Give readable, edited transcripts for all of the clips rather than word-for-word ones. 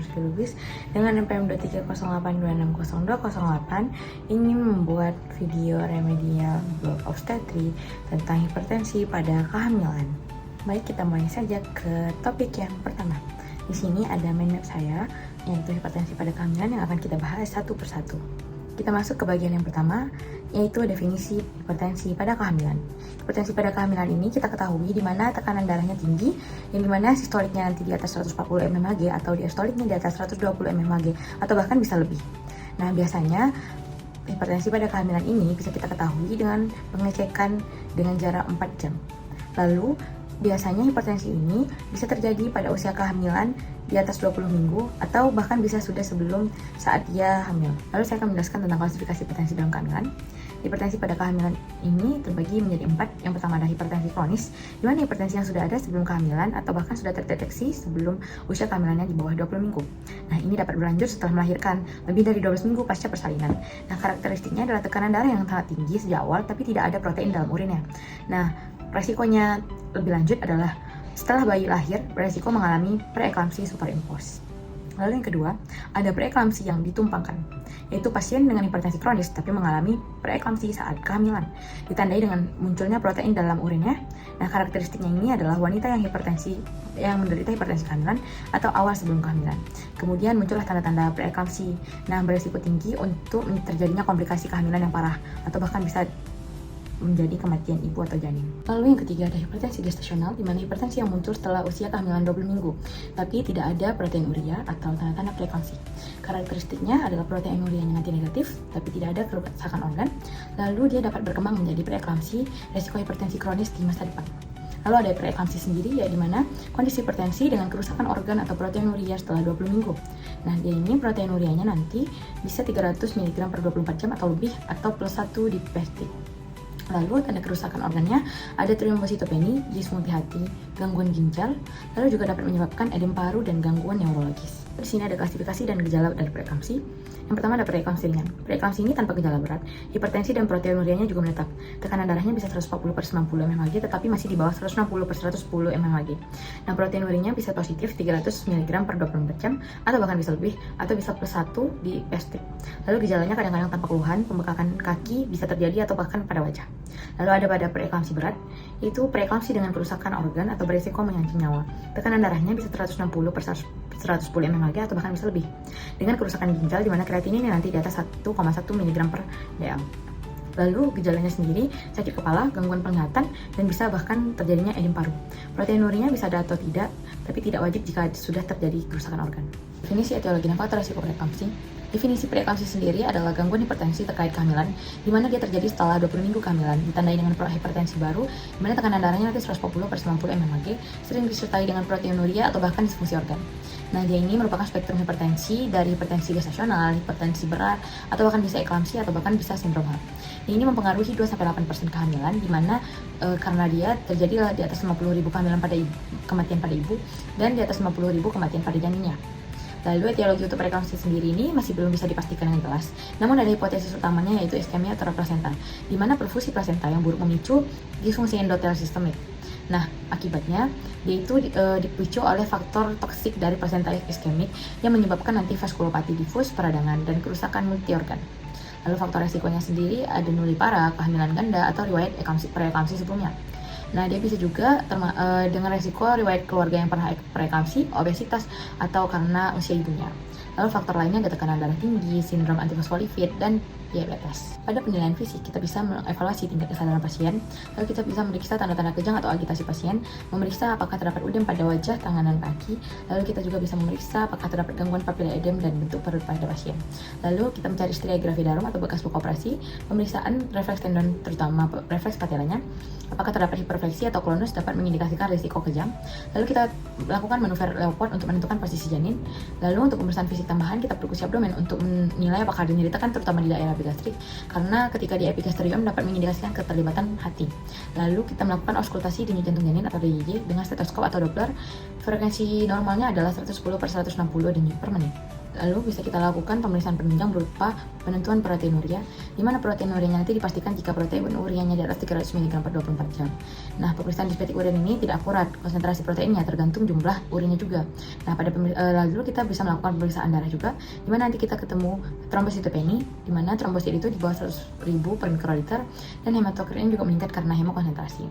Sri Lubis dengan NPM 23082600208 ingin membuat video remedial blog obstetri tentang hipertensi pada kehamilan. Baik, kita mulai saja ke topik yang pertama. Di sini ada mind map saya, yaitu hipertensi pada kehamilan yang akan kita bahas satu persatu. Kita masuk ke bagian yang pertama, yaitu definisi hipertensi pada kehamilan. Hipertensi pada kehamilan ini kita ketahui di mana tekanan darahnya tinggi, yang dimana sistoliknya nanti di atas 140 mmHg atau diastoliknya di atas 120 mmHg atau bahkan bisa lebih. Nah, biasanya hipertensi pada kehamilan ini bisa kita ketahui dengan pengecekan dengan jarak 4 jam. Lalu, biasanya hipertensi ini bisa terjadi pada usia kehamilan di atas 20 minggu atau bahkan bisa sudah sebelum saat dia hamil. Lalu saya akan menjelaskan tentang klasifikasi hipertensi dalam kehamilan. Hipertensi pada kehamilan ini terbagi menjadi 4. Yang pertama ada hipertensi kronis, di mana hipertensi yang sudah ada sebelum kehamilan atau bahkan sudah terdeteksi sebelum usia kehamilannya di bawah 20 minggu. Nah, ini dapat berlanjut setelah melahirkan lebih dari 12 minggu pasca persalinan. Nah, karakteristiknya adalah tekanan darah yang sangat tinggi sejak awal tapi tidak ada protein dalam urinnya. Nah, resikonya lebih lanjut adalah setelah bayi lahir, beresiko mengalami preeklamsi superimpos. Lalu yang kedua, ada preeklamsi yang ditumpangkan, yaitu pasien dengan hipertensi kronis tapi mengalami preeklamsi saat kehamilan, ditandai dengan munculnya protein dalam urinnya. Nah, karakteristiknya ini adalah wanita yang menderita hipertensi kehamilan atau awal sebelum kehamilan. Kemudian muncullah tanda-tanda preeklamsi. Nah, beresiko tinggi untuk terjadinya komplikasi kehamilan yang parah atau bahkan bisa menjadi kematian ibu atau janin. Lalu yang ketiga ada hipertensi gestasional, di mana hipertensi yang muncul setelah usia kehamilan 20 minggu, tapi tidak ada protein urea atau tanda-tanda preeklamsi. Karakteristiknya adalah protein ureanya nanti negatif, tapi tidak ada kerusakan organ. Lalu dia dapat berkembang menjadi preeklamsi, resiko hipertensi kronis di masa depan. Lalu ada preeklamsi sendiri, ya di mana kondisi hipertensi dengan kerusakan organ atau protein urea setelah 20 minggu. Nah, dia ini protein ureanya nanti bisa 300 mg per 24 jam atau lebih, atau +1 di pestik. Lalu tanda kerusakan organnya ada trombositopeni, dis multihati, gangguan ginjal, lalu juga dapat menyebabkan edem paru dan gangguan neurologis. Di sini ada klasifikasi dan gejala dari preeklamsi. Yang pertama ada preeklamsi ringan. Preeklamsi ini tanpa gejala berat. Hipertensi dan protein ureanya juga menetap. Tekanan darahnya bisa 140/90 mmHg tetapi masih di bawah 160/110 mmHg. Nah, protein urinnya bisa positif 300 mg per 24 jam atau bahkan bisa lebih atau bisa +1 di pestik. Lalu gejalanya kadang-kadang tanpa keluhan, pembekakan kaki bisa terjadi atau bahkan pada wajah. Lalu ada pada preeklamsi berat, itu preeklamsi dengan kerusakan organ atau berisiko mengancam nyawa. Tekanan darahnya bisa 160/110 mmHg atau bahkan bisa lebih. Dengan kerusakan ginjal di mana kreatinine nanti di atas 1,1 mg per dl. Lalu gejalanya sendiri sakit kepala, gangguan penglihatan, dan bisa bahkan terjadinya edem paru. Protein urinnya bisa ada atau tidak, tapi tidak wajib jika sudah terjadi kerusakan organ. Definisi etiologi dan faktor risiko preeklamsi. Definisi preeklamsi sendiri adalah gangguan hipertensi terkait kehamilan, di mana dia terjadi setelah 20 minggu kehamilan, ditandai dengan hipertensi baru, di mana tekanan darahnya nanti 140/90 mmHg, sering disertai dengan proteinuria atau bahkan disfungsi organ. Nah, dia ini merupakan spektrum hipertensi dari hipertensi gestasional, hipertensi berat, atau bahkan bisa eklamsi atau bahkan bisa sindrom HELLP. Ini mempengaruhi 2-8% kehamilan, di mana karena dia terjadi di atas 50.000 kematian pada ibu dan di atas 50.000 kematian pada janinnya. Lalu etiologi untuk preeklamsi sendiri ini masih belum bisa dipastikan dengan jelas. Namun ada hipotesis utamanya yaitu iskemia plasenta, di mana perfusi plasenta yang buruk memicu disfungsi endotel sistemik. Nah, akibatnya dia itu dipicu oleh faktor toksik dari plasenta iskemik yang menyebabkan nanti vaskulopati difus, peradangan, dan kerusakan multiorgan. Lalu faktor resikonya sendiri ada nulipara, kehamilan ganda, atau riwayat preeklamsi sebelumnya. Nah, dia bisa juga dengan resiko riwayat keluarga yang pernah preeklamsi, obesitas, atau karena usia ibunya. Lalu faktor lainnya ada tekanan darah tinggi, sindrom antifosfolipid, dan diabetes. Pada penilaian fisik, kita bisa mengevaluasi tingkat kesadaran pasien, lalu kita bisa memeriksa tanda-tanda kejang atau agitasi pasien, memeriksa apakah terdapat udem pada wajah, tangan, dan kaki, lalu kita juga bisa memeriksa apakah terdapat gangguan papila edem dan bentuk perut pada pasien. Lalu kita mencari stratigrafi darum atau bekas luka operasi, pemeriksaan refleks tendon terutama refleks patelanya, apakah terdapat hiperfleksi atau klonus dapat mengindikasikan risiko kejang. Lalu kita lakukan manuver Leopold untuk menentukan posisi janin. Lalu untuk pemeriksaan fisik tambahan, kita perkusi abdomen untuk menilai apakah ada nyeri tekan terutama di daerah epigastrik, karena ketika di epigastrium dapat mengindikasikan keterlibatan hati. Lalu kita melakukan auskultasi denyut jantung janin atau DJJ dengan stetoskop atau Doppler. Frekuensi normalnya adalah 110/160 denyut per menit. Lalu bisa kita lakukan pemeriksaan penunjang berupa penentuan proteinuria, di mana proteinurianya nanti dipastikan jika proteinurianya di atas 300 mg per 24 jam. Nah, pemeriksaan dispetik urin ini tidak akurat, konsentrasi proteinnya tergantung jumlah urinnya juga. Nah, lalu kita bisa melakukan pemeriksaan darah juga, di mana nanti kita ketemu trombositopeni, di mana trombosit itu di bawah 100.000 per mikroliter, dan hematokrit juga meningkat karena hemokonsentrasi.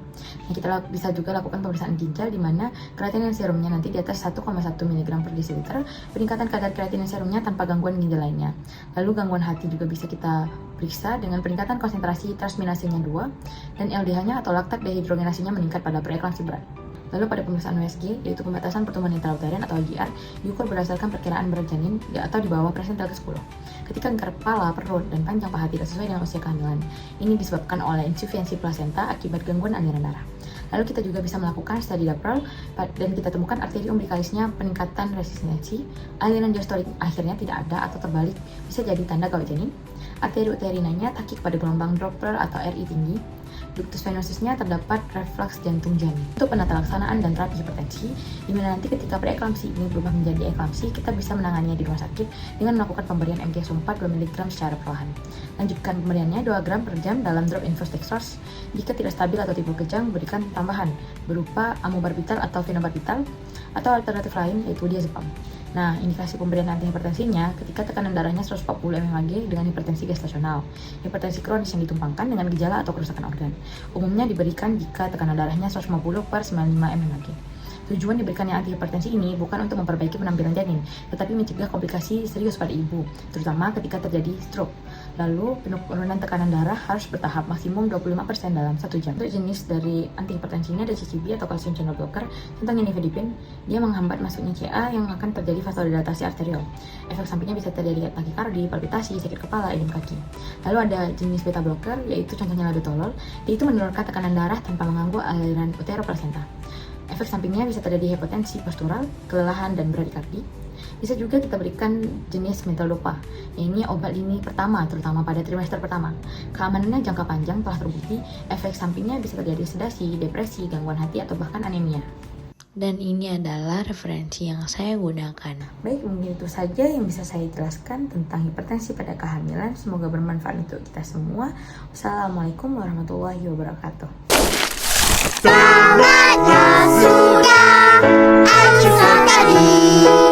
Nah, kita bisa juga lakukan pemeriksaan ginjal, di mana kreatinin serumnya nanti di atas 1,1 mg per desiliter, peningkatan kadar kreatinin serumnya tanpa gangguan ginjal lainnya. Lalu gangguan hati juga bisa kita periksa dengan peningkatan konsentrasi transminasenya 2 dan LDH-nya atau laktat dehidrogenasanya meningkat pada preeklamsi berat. Lalu pada pemeriksaan USG, yaitu pembatasan pertumbuhan intrauterin atau IGR, diukur berdasarkan perkiraan berat janin atau di bawah persentil ke-10. Ketika lingkar kepala, perut, dan panjang paha tidak sesuai dengan usia kehamilan, ini disebabkan oleh insufiensi plasenta akibat gangguan aliran darah. Lalu kita juga bisa melakukan studi Doppler dan kita temukan arteri umbilikalisnya peningkatan resistensi, aliran diastolik akhirnya tidak ada atau terbalik, bisa jadi tanda gawat janin. Arteri uterinanya takik pada gelombang Doppler atau RI tinggi. Ductus venosusnya terdapat refleks jantung janin. Untuk penata laksanaan dan terapi hipertensi, di mana nanti ketika preeklamsi ini berubah menjadi eklamsi, kita bisa menanganinya di rumah sakit dengan melakukan pemberian MG-4 2 mg secara perlahan. Lanjutkan pemberiannya 2 gram per jam dalam drop infus dextrose. Jika tidak stabil atau timbul kejang, berikan tambahan berupa amobarbital atau phenobarbital atau alternatif lain yaitu diazepam. Nah, indikasi pemberian antihipertensinya ketika tekanan darahnya 140 mmHg dengan hipertensi gestasional, hipertensi kronis yang ditumpangkan dengan gejala atau kerusakan organ. Umumnya diberikan jika tekanan darahnya 150/95 mmHg. Tujuan diberikannya antihipertensi ini bukan untuk memperbaiki penampilan janin, tetapi mencegah komplikasi serius pada ibu, terutama ketika terjadi stroke. Lalu, penurunan tekanan darah harus bertahap maksimum 25% dalam 1 jam. Untuk jenis dari antihipertensi ini ada CCB atau calcium channel blocker, tentang nifedipine. Dia menghambat masuknya CA yang akan terjadi vasodilatasi arterial. Efek sampingnya bisa terjadi takikardi, palpitasi, sakit kepala, edem kaki. Lalu ada jenis beta blocker, yaitu contohnya labetalol, yaitu menurunkan tekanan darah tanpa mengganggu aliran uteroplasenta. Efek sampingnya bisa terjadi hipotensi postural, kelelahan, dan bradikardi. Bisa juga kita berikan jenis metaldopa, ini obat lini pertama, terutama pada trimester pertama. Keamanannya jangka panjang telah terbukti, efek sampingnya bisa terjadi sedasi, depresi, gangguan hati, atau bahkan anemia. Dan ini adalah referensi yang saya gunakan. Baik, mungkin itu saja yang bisa saya jelaskan tentang hipertensi pada kehamilan. Semoga bermanfaat untuk kita semua. Wassalamualaikum warahmatullahi wabarakatuh. Sahabatnya sudah, acuh tadi.